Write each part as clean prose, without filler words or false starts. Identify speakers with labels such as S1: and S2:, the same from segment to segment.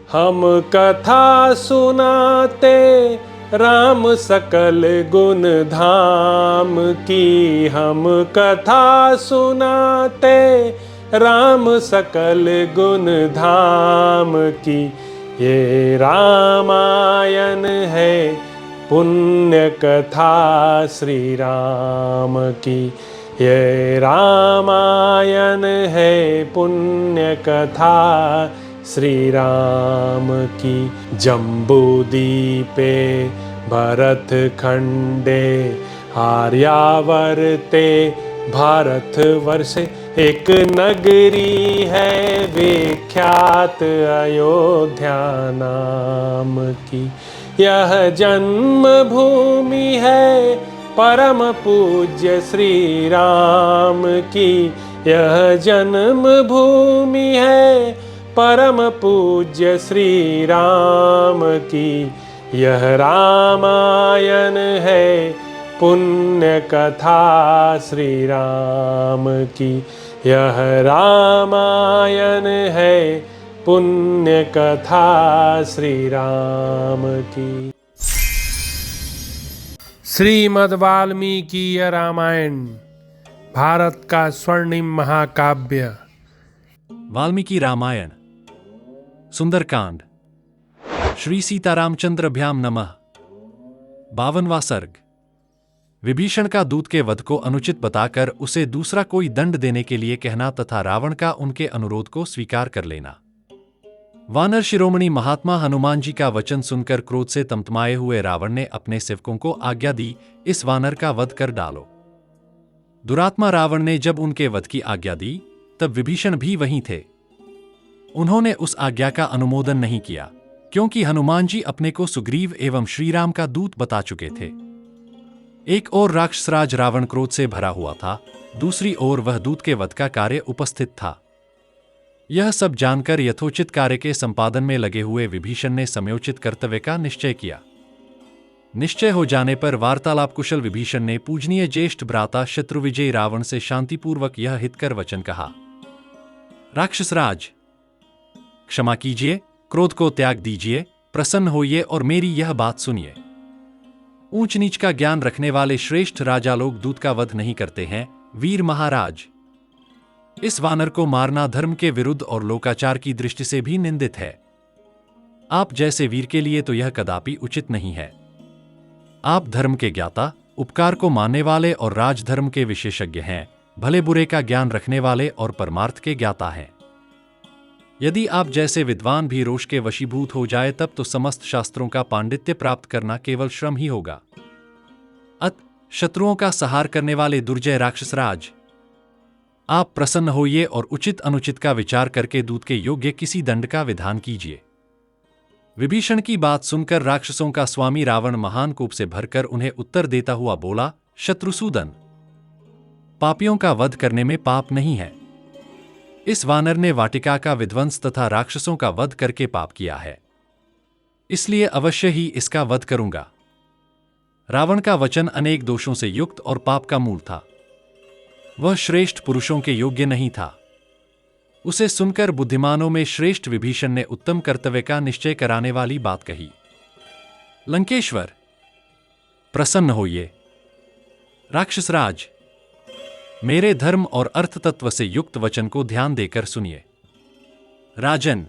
S1: हम कथा सुनाते राम सकल गुण धाम की। हम कथा सुनाते राम सकल गुण धाम की। ये रामायण है पुण्य कथा श्री राम की। ये रामायण है पुण्य कथा श्री राम की। जम्बूदीपे भरत खंडे आर्यावर्ते भारतवर्षे एक नगरी है विख्यात अयोध्या नाम की। यह जन्म भूमि है परम पूज्य श्री राम की। यह जन्म भूमि है परम पूज्य श्री राम की। यह रामायण है पुण्य कथा श्री राम की। यह रामायण है पुण्य कथा श्री राम की। श्रीमद् वाल्मीकि रामायण भारत का स्वर्णिम महाकाव्य।
S2: वाल्मीकि रामायण सुंदरकांड। श्री सीतारामचंद्रभ्याम नमः। 52वां सर्ग। विभीषण का दूत के वध को अनुचित बताकर उसे दूसरा कोई दंड देने के लिए कहना तथा रावण का उनके अनुरोध को स्वीकार कर लेना। वानर शिरोमणि महात्मा हनुमान जी का वचन सुनकर क्रोध से तमतमाए हुए रावण ने अपने सेवकों को आज्ञा दी, इस वानर का वध कर डालो। दुरात्मा रावण ने जब उनके वध की आज्ञा दी तब विभीषण भी वहीं थे। उन्होंने उस आज्ञा का अनुमोदन नहीं किया, क्योंकि हनुमान जी अपने को सुग्रीव एवं श्रीराम का दूत बता चुके थे। एक ओर राक्षसराज रावण क्रोध से भरा हुआ था, दूसरी ओर वह दूत के वध का कार्य उपस्थित था। यह सब जानकर यथोचित कार्य के संपादन में लगे हुए विभीषण ने समयोचित कर्तव्य का निश्चय किया। निश्चय हो जाने पर वार्तालाप कुशल विभीषण ने पूजनीय ज्येष्ठ भ्राता शत्रुविजयी रावण से शांतिपूर्वक यह हितकर वचन कहा। राक्षसराज, क्षमा कीजिए, क्रोध को त्याग दीजिए, प्रसन्न होइए और मेरी यह बात सुनिए। ऊंच नीच का ज्ञान रखने वाले श्रेष्ठ राजा लोग दूत का वध नहीं करते हैं। वीर महाराज, इस वानर को मारना धर्म के विरुद्ध और लोकाचार की दृष्टि से भी निंदित है। आप जैसे वीर के लिए तो यह कदापि उचित नहीं है। आप धर्म के ज्ञाता, उपकार को मानने वाले और राजधर्म के विशेषज्ञ हैं, भले बुरे का ज्ञान रखने वाले और परमार्थ के ज्ञाता हैं। यदि आप जैसे विद्वान भी रोष के वशीभूत हो जाए तब तो समस्त शास्त्रों का पांडित्य प्राप्त करना केवल श्रम ही होगा। अत शत्रुओं का संहार करने वाले दुर्जय राक्षसराज, आप प्रसन्न होइए और उचित अनुचित का विचार करके दूत के योग्य किसी दंड का विधान कीजिए। विभीषण की बात सुनकर राक्षसों का स्वामी रावण महान कोप से भरकर उन्हें उत्तर देता हुआ बोला, शत्रुसूदन, पापियों का वध करने में पाप नहीं है। इस वानर ने वाटिका का विध्वंस तथा राक्षसों का वध करके पाप किया है, इसलिए अवश्य ही इसका वध करूंगा। रावण का वचन अनेक दोषों से युक्त और पाप का मूल था। वह श्रेष्ठ पुरुषों के योग्य नहीं था। उसे सुनकर बुद्धिमानों में श्रेष्ठ विभीषण ने उत्तम कर्तव्य का निश्चय कराने वाली बात कही। लंकेश्वर, प्रसन्न होइए। राक्षसराज, मेरे धर्म और अर्थ तत्व से युक्त वचन को ध्यान देकर सुनिए। राजन,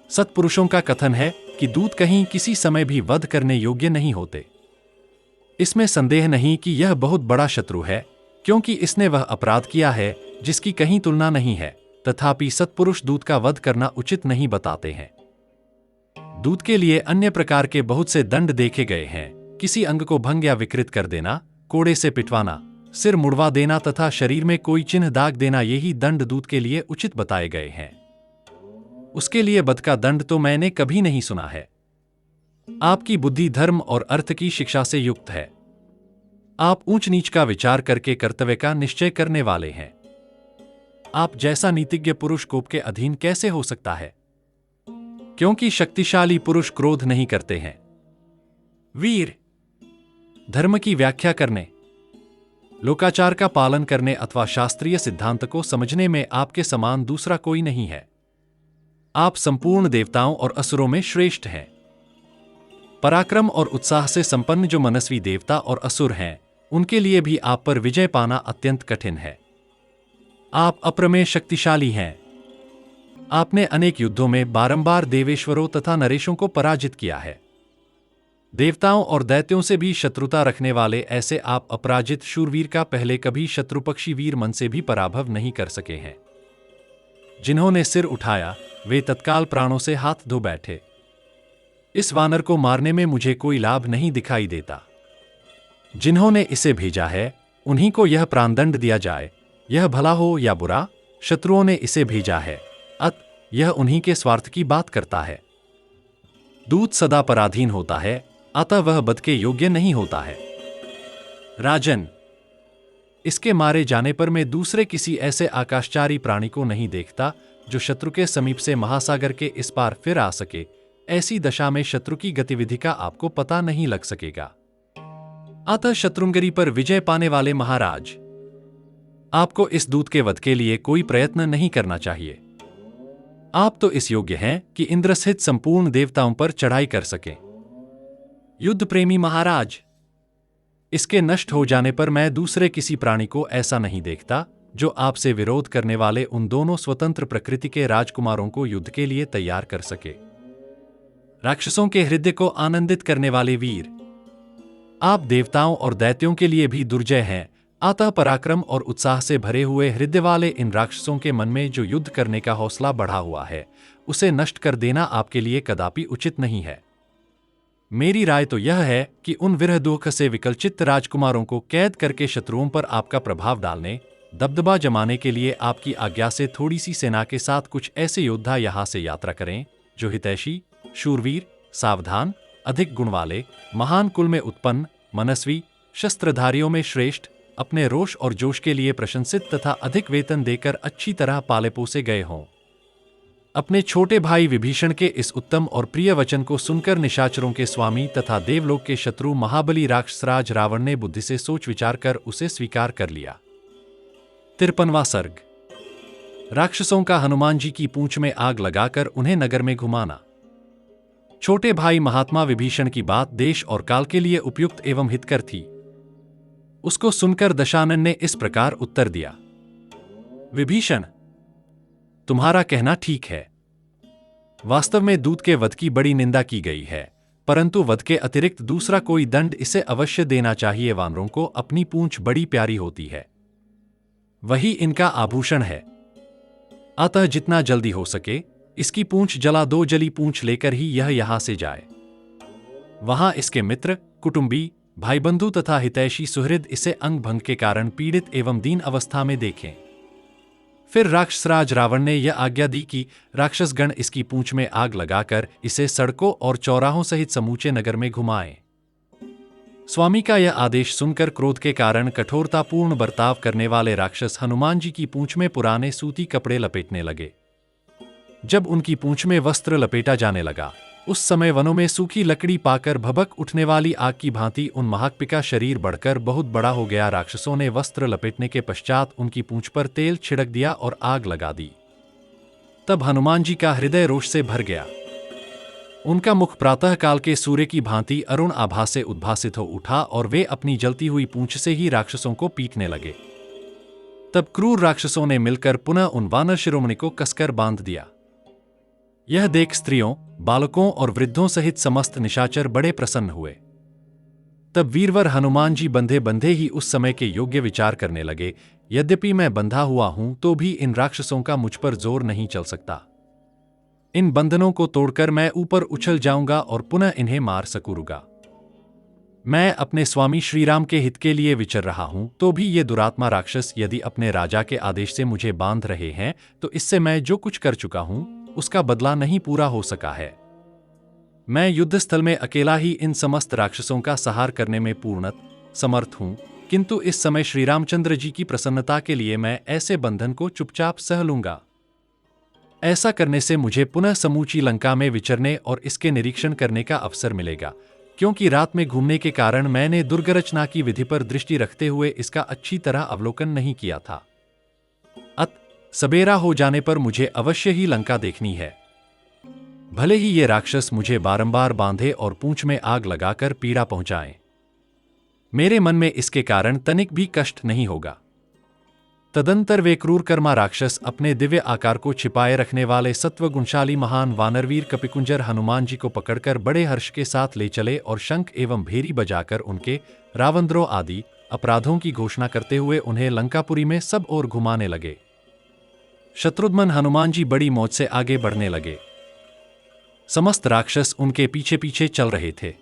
S2: सत्पुरुषों का कथन है कि दूत कहीं किसी समय भी वध करने योग्य नहीं होते। इसमें संदेह नहीं कि यह बहुत बड़ा शत्रु है, क्योंकि इसने वह अपराध किया है जिसकी कहीं तुलना नहीं है, तथापि सत्पुरुष दूत का वध करना उचित नहीं बताते हैं। दूत के लिए अन्य प्रकार के बहुत से दंड देखे गए हैं। किसी अंग को भंग या विकृत कर देना, कोड़े से पिटवाना, सिर मुड़वा देना तथा शरीर में कोई चिन्ह दाग देना, यही दंड दूत के लिए उचित बताए गए हैं। उसके लिए वध का दंड तो मैंने कभी नहीं सुना है। आपकी बुद्धि धर्म और अर्थ की शिक्षा से युक्त है। आप ऊंच नीच का विचार करके कर्तव्य का निश्चय करने वाले हैं। आप जैसा नीतिज्ञ पुरुष कोप के अधीन कैसे हो सकता है, क्योंकि शक्तिशाली पुरुष क्रोध नहीं करते हैं। वीर, धर्म की व्याख्या करने, लोकाचार का पालन करने अथवा शास्त्रीय सिद्धांत को समझने में आपके समान दूसरा कोई नहीं है। आप संपूर्ण देवताओं और असुरों में श्रेष्ठ हैं। पराक्रम और उत्साह से संपन्न जो मनस्वी देवता और असुर हैं, उनके लिए भी आप पर विजय पाना अत्यंत कठिन है। आप अप्रमेय शक्तिशाली हैं। आपने अनेक युद्धों में बारंबार देवेश्वरों तथा नरेशों को पराजित किया है। देवताओं और दैत्यों से भी शत्रुता रखने वाले ऐसे आप अपराजित शूरवीर का पहले कभी शत्रुपक्षी वीर मन से भी पराभव नहीं कर सके हैं। जिन्होंने सिर उठाया वे तत्काल प्राणों से हाथ धो बैठे। इस वानर को मारने में मुझे कोई लाभ नहीं दिखाई देता। जिन्होंने इसे भेजा है उन्हीं को यह प्राणदंड दिया जाए, यह भला हो या बुरा, शत्रुओं ने इसे भेजा है, यह उन्हीं के स्वार्थ की बात करता है। दूत सदा पराधीन होता है, अतः वह बद के योग्य नहीं होता है। राजन, इसके मारे जाने पर मैं दूसरे किसी ऐसे आकाशचारी प्राणी को नहीं देखता जो शत्रु के समीप से महासागर के इस पार फिर आ सके। ऐसी दशा में शत्रु की गतिविधि का आपको पता नहीं लग सकेगा। अतः शत्रुंगरी पर विजय पाने वाले महाराज, आपको इस दूत के वध के लिए कोई प्रयत्न नहीं करना चाहिए। आप तो इस योग्य हैं कि इंद्र सहित संपूर्ण देवताओं पर चढ़ाई कर सकें। युद्ध प्रेमी महाराज, इसके नष्ट हो जाने पर मैं दूसरे किसी प्राणी को ऐसा नहीं देखता जो आपसे विरोध करने वाले उन दोनों स्वतंत्र प्रकृति के राजकुमारों को युद्ध के लिए तैयार कर सके। राक्षसों के हृदय को आनंदित करने वाले वीर, आप देवताओं और दैत्यों के लिए भी दुर्जय हैं। अतः पराक्रम और उत्साह से भरे हुए हृदय वाले इन राक्षसों के मन में जो युद्ध करने का हौसला बढ़ा हुआ है, उसे नष्ट कर देना आपके लिए कदापि उचित नहीं है। मेरी राय तो यह है कि उन विरह दुख से विकलचित्त राजकुमारों को कैद करके शत्रुओं पर आपका प्रभाव डालने, दबदबा जमाने के लिए आपकी आज्ञा से थोड़ी सी सेना के साथ कुछ ऐसे योद्धा यहां से यात्रा करें जो हितैषी, शूरवीर, सावधान, अधिक गुण वाले, महान कुल में उत्पन्न, मनस्वी, शस्त्रधारियों में श्रेष्ठ, अपने रोष और जोश के लिए प्रशंसित तथा अधिक वेतन देकर अच्छी तरह पाले पोसे गए हों। अपने छोटे भाई विभीषण के इस उत्तम और प्रिय वचन को सुनकर निशाचरों के स्वामी तथा देवलोक के शत्रु महाबली राक्षसराज रावण ने बुद्धि से सोच विचार कर उसे स्वीकार कर लिया। 53वां सर्ग। राक्षसों का हनुमान जी की पूंछ में आग लगाकर उन्हें नगर में घुमाना। छोटे भाई महात्मा विभीषण की बात देश और काल के लिए उपयुक्त एवं हितकर थी। उसको सुनकर दशानन ने इस प्रकार उत्तर दिया। विभीषण, तुम्हारा कहना ठीक है। वास्तव में दूत के वध की बड़ी निंदा की गई है, परंतु वध के अतिरिक्त दूसरा कोई दंड इसे अवश्य देना चाहिए। वानरों को अपनी पूंछ बड़ी प्यारी होती है, वही इनका आभूषण है। अतः जितना जल्दी हो सके इसकी पूंछ जला दो। जली पूंछ लेकर ही यह यहां से जाए। वहां इसके मित्र, कुटुंबी, भाई बंधु तथा हितैषी सुहृद इसे अंग भंग के कारण पीड़ित एवं दीन अवस्था में देखें। फिर राक्षसराज रावण ने यह आज्ञा दी कि राक्षसगण इसकी पूंछ में आग लगाकर इसे सड़कों और चौराहों सहित समूचे नगर में घुमाएं। स्वामी का यह आदेश सुनकर क्रोध के कारण कठोरतापूर्ण बर्ताव करने वाले राक्षस हनुमान जी की पूंछ में पुराने सूती कपड़े लपेटने लगे। जब उनकी पूंछ में वस्त्र लपेटा जाने लगा, उस समय वनों में सूखी लकड़ी पाकर भभक उठने वाली आग की भांति उन महात्मा का शरीर बढ़कर बहुत बड़ा हो गया। राक्षसों ने वस्त्र लपेटने के पश्चात उनकी पूंछ पर तेल छिड़क दिया और आग लगा दी। तब हनुमान जी का हृदय रोष से भर गया। उनका मुख प्रातः काल के सूर्य की भांति अरुण आभा से उद्भासित हो उठा और वे अपनी जलती हुई पूंछ से ही राक्षसों को पीटने लगे। तब क्रूर राक्षसों ने मिलकर पुनः उन वानर शिरोमणि को कसकर बांध दिया। यह देख स्त्रियों, बालकों और वृद्धों सहित समस्त निशाचर बड़े प्रसन्न हुए। तब वीरवर हनुमान जी बंधे बंधे ही उस समय के योग्य विचार करने लगे, यद्यपि मैं बंधा हुआ हूं तो भी इन राक्षसों का मुझ पर जोर नहीं चल सकता। इन बंधनों को तोड़कर मैं ऊपर उछल जाऊंगा और पुनः इन्हें मार सकूंगा। मैं अपने स्वामी श्रीराम के हित के लिए विचर रहा हूं, तो भी ये दुरात्मा राक्षस यदि अपने राजा के आदेश से मुझे बांध रहे हैं तो इससे मैं जो कुछ कर चुका हूं उसका बदला नहीं पूरा हो सका है। मैं युद्धस्थल में अकेला ही इन समस्त राक्षसों का संहार करने में पूर्णतः समर्थ हूं, किंतु इस समय श्री रामचंद्र जी की प्रसन्नता के लिए मैं ऐसे बंधन को चुपचाप सह लूंगा। ऐसा करने से मुझे पुनः समूची लंका में विचरने और इसके निरीक्षण करने का अवसर मिलेगा, क्योंकि रात में घूमने के कारण मैंने दुर्गरचना की विधि पर दृष्टि रखते हुए इसका अच्छी तरह अवलोकन नहीं किया था। सवेरा हो जाने पर मुझे अवश्य ही लंका देखनी है, भले ही ये राक्षस मुझे बारंबार बांधे और पूंछ में आग लगाकर पीड़ा पहुंचाएं, मेरे मन में इसके कारण तनिक भी कष्ट नहीं होगा। तदंतर वे क्रूर कर्मा राक्षस अपने दिव्य आकार को छिपाए रखने वाले सत्वगुणशाली महान वानरवीर कपिकुंजर हनुमान जी को पकड़कर बड़े हर्ष के साथ ले चले और शंख एवं भेरी बजाकर उनके रावणद्रोह आदि अपराधों की घोषणा करते हुए उन्हें लंकापुरी में सब ओर घुमाने लगे। शत्रुघ्न हनुमान जी बड़ी मौज से आगे बढ़ने लगे। समस्त राक्षस उनके पीछे पीछे चल रहे थे।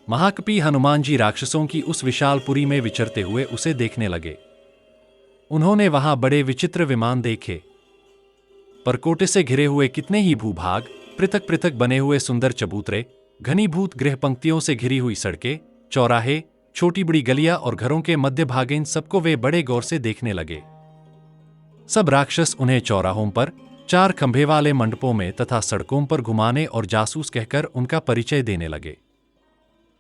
S2: महाकपि हनुमान जी राक्षसों की उस विशाल पुरी में विचरते हुए उसे देखने लगे। उन्होंने वहां बड़े विचित्र विमान देखे, परकोटे से घिरे हुए कितने ही भूभाग, पृथक पृथक बने हुए सुंदर चबूतरे, घनीभूत गृह पंक्तियों से घिरी हुई सड़कें, चौराहे, छोटी बड़ी गलियां और घरों के मध्य भाग, इन सबको वे बड़े गौर से देखने लगे। सब राक्षस उन्हें चौराहों पर, चार खंभे वाले मंडपों में तथा सड़कों पर घुमाने और जासूस कहकर उनका परिचय देने लगे।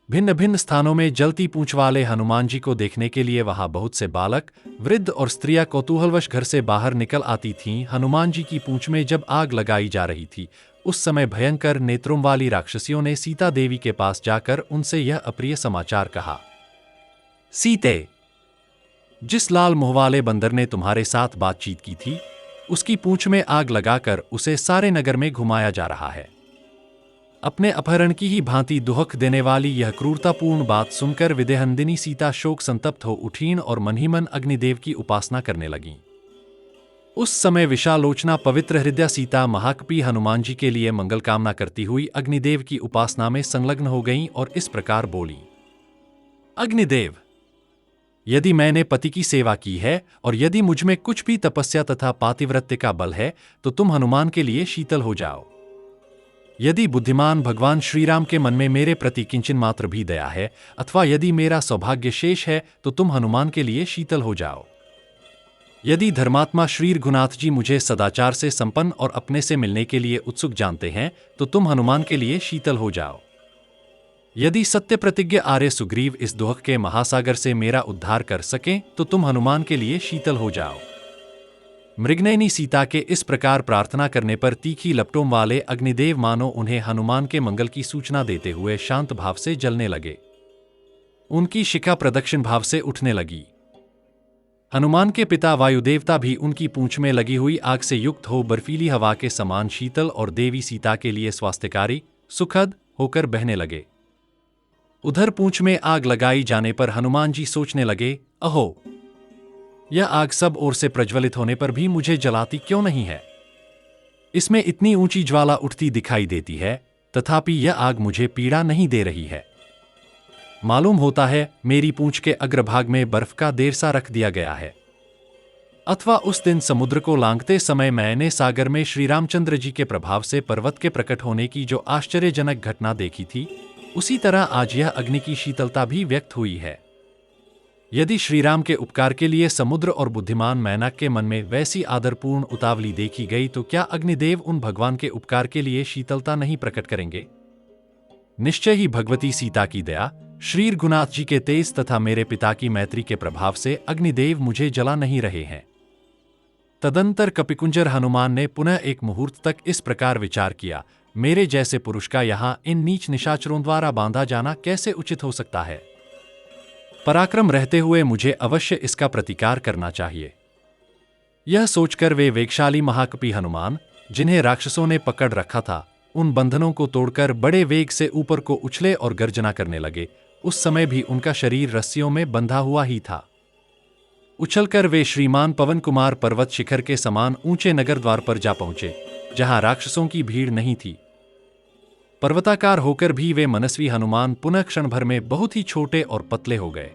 S2: भिन्न भिन्न स्थानों में जलती पूंछ वाले हनुमान जी को देखने के लिए वहां बहुत से बालक, वृद्ध और स्त्रियां कौतूहलवश घर से बाहर निकल आती थीं। हनुमान जी की पूंछ में जब आग लगाई जा रही थी, उस समय भयंकर नेत्रों वाली राक्षसियों ने सीता देवी के पास जाकर उनसे यह अप्रिय समाचार कहा। सीते, जिस लाल मुंह वाले बंदर ने तुम्हारे साथ बातचीत की थी, उसकी पूंछ में आग लगाकर उसे सारे नगर में घुमाया जा रहा है। अपने अपहरण की ही भांति दुहक देने वाली यह क्रूरतापूर्ण बात सुनकर विदेहनंदिनी सीता शोक संतप्त हो उठीं और मन ही मन अग्निदेव की उपासना करने लगीं। उस समय विशालोचना पवित्र हृदय सीता महाकपि हनुमान जी के लिए मंगल कामना करती हुई अग्निदेव की उपासना में संलग्न हो गईं और इस प्रकार बोली। अग्निदेव, यदि मैंने पति की सेवा की है और यदि मुझ में कुछ भी तपस्या तथा पातिव्रत्य का बल है, तो तुम हनुमान के लिए शीतल हो जाओ। यदि बुद्धिमान भगवान श्रीराम के मन में मेरे प्रति किंचन मात्र भी दया है, अथवा यदि मेरा सौभाग्य शेष है, तो तुम हनुमान के लिए शीतल हो जाओ। यदि धर्मात्मा श्री रघुनाथ जी मुझे सदाचार से संपन्न और अपने से मिलने के लिए उत्सुक जानते हैं, तो तुम हनुमान के लिए शीतल हो जाओ। यदि सत्य प्रतिज्ञ आर्य सुग्रीव इस दुहक के महासागर से मेरा उद्धार कर सकें, तो तुम हनुमान के लिए शीतल हो जाओ। मृगनयनी सीता के इस प्रकार प्रार्थना करने पर तीखी लपटों वाले अग्निदेव मानो उन्हें हनुमान के मंगल की सूचना देते हुए शांत भाव से जलने लगे। उनकी शिखा प्रदक्षिण भाव से उठने लगी। हनुमान के पिता वायुदेवता भी उनकी पूंछ में लगी हुई आग से युक्त हो बर्फीली हवा के समान शीतल और देवी सीता के लिए स्वास्थ्यकारी, सुखद होकर बहने लगे। उधर पूंछ में आग लगाई जाने पर हनुमान जी सोचने लगे, अहो, यह आग सब ओर से प्रज्वलित होने पर भी मुझे जलाती क्यों नहीं है? इसमें इतनी ऊंची ज्वाला उठती दिखाई देती है, तथापि यह आग मुझे पीड़ा नहीं दे रही है। मालूम होता है मेरी पूंछ के अग्रभाग में बर्फ का देर सा रख दिया गया है। अथवा उस दिन समुद्र को लांघते समय मैंने सागर में श्री रामचंद्र जी के प्रभाव से पर्वत के प्रकट होने की जो आश्चर्यजनक घटना देखी थी, उसी तरह आज यह अग्नि की शीतलता भी व्यक्त हुई है। यदि श्रीराम के उपकार के लिए समुद्र और बुद्धिमान मैनाक के मन में वैसी आदरपूर्ण उतावली देखी गई, तो क्या अग्निदेव उन भगवान के उपकार के लिए शीतलता नहीं प्रकट करेंगे? निश्चय ही भगवती सीता की दया, श्री रघुनाथ जी के तेज तथा मेरे पिता की मैत्री के प्रभाव से अग्निदेव मुझे जला नहीं रहे हैं। तदंतर कपिकुंजर हनुमान ने पुनः एक मुहूर्त तक इस प्रकार विचार किया, मेरे जैसे पुरुष का यहां इन नीच निशाचरों द्वारा बांधा जाना कैसे उचित हो सकता है? पराक्रम रहते हुए मुझे अवश्य इसका प्रतिकार करना चाहिए। यह सोचकर वे वेगशाली महाकपि हनुमान, जिन्हें राक्षसों ने पकड़ रखा था, उन बंधनों को तोड़कर बड़े वेग से ऊपर को उछले और गर्जना करने लगे। उस समय भी उनका शरीर रस्सियों में बंधा हुआ ही था। उछलकर वे श्रीमान पवन कुमार पर्वत शिखर के समान ऊंचे नगर द्वार पर जा पहुंचे, जहां राक्षसों की भीड़ नहीं थी। पर्वताकार होकर भी वे मनस्वी हनुमान पुनः क्षण भर में बहुत ही छोटे और पतले हो गए।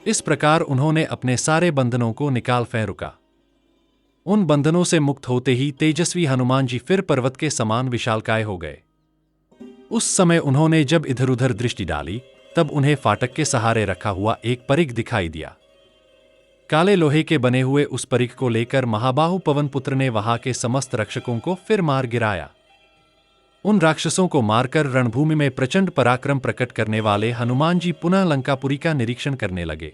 S2: इस प्रकार उन्होंने अपने सारे बंधनों को निकाल फेंका। उन बंधनों से मुक्त होते ही तेजस्वी हनुमान जी फिर पर्वत के समान विशालकाय हो गए। उस समय उन्होंने जब इधर उधर दृष्टि डाली, तब उन्हें फाटक के सहारे रखा हुआ एक परिघ दिखाई दिया। काले लोहे के बने हुए उस परिघ को लेकर महाबाहु पवनपुत्र ने वहां के समस्त रक्षकों को फिर मार गिराया। उन राक्षसों को मारकर रणभूमि में प्रचंड पराक्रम प्रकट करने वाले हनुमान जी पुनः लंकापुरी का निरीक्षण करने लगे।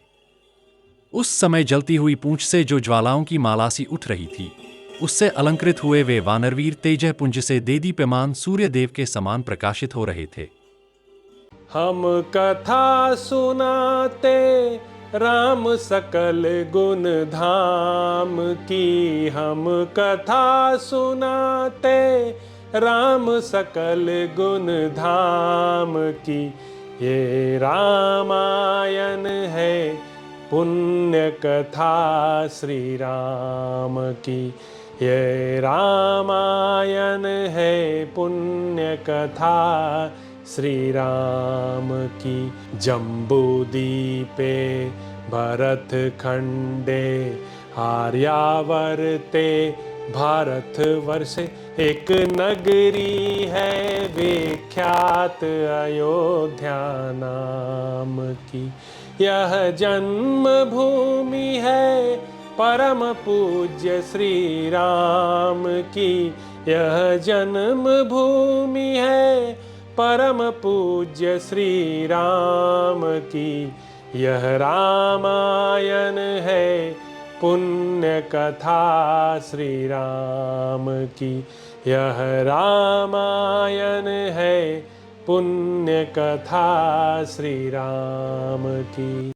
S2: उस समय जलती हुई पूंछ से जो ज्वालाओं की माला सी उठ रही थी, उससे अलंकृत हुए वे वानरवीर तेजः पुंज से देदीप्यमान सूर्य देव के समान प्रकाशित हो रहे थे।
S1: हम कथा सुनाते राम सकल गुण धाम की, हम कथा सुनाते राम सकल गुण धाम की। ये रामायण है पुण्य कथा श्री राम की, ये रामायण है पुण्य कथा श्री राम की। जम्बूदीपे भरत खंडे आर्यावर्ते भारत वर्षे एक नगरी है विख्यात अयोध्या नाम की। यह जन्म भूमि है परम पूज्य श्री राम की, यह जन्म भूमि है परम पूज्य श्री राम की। यह रामायण है पुण्य कथा श्री राम की, यह रामायण है पुण्य कथा श्री राम की।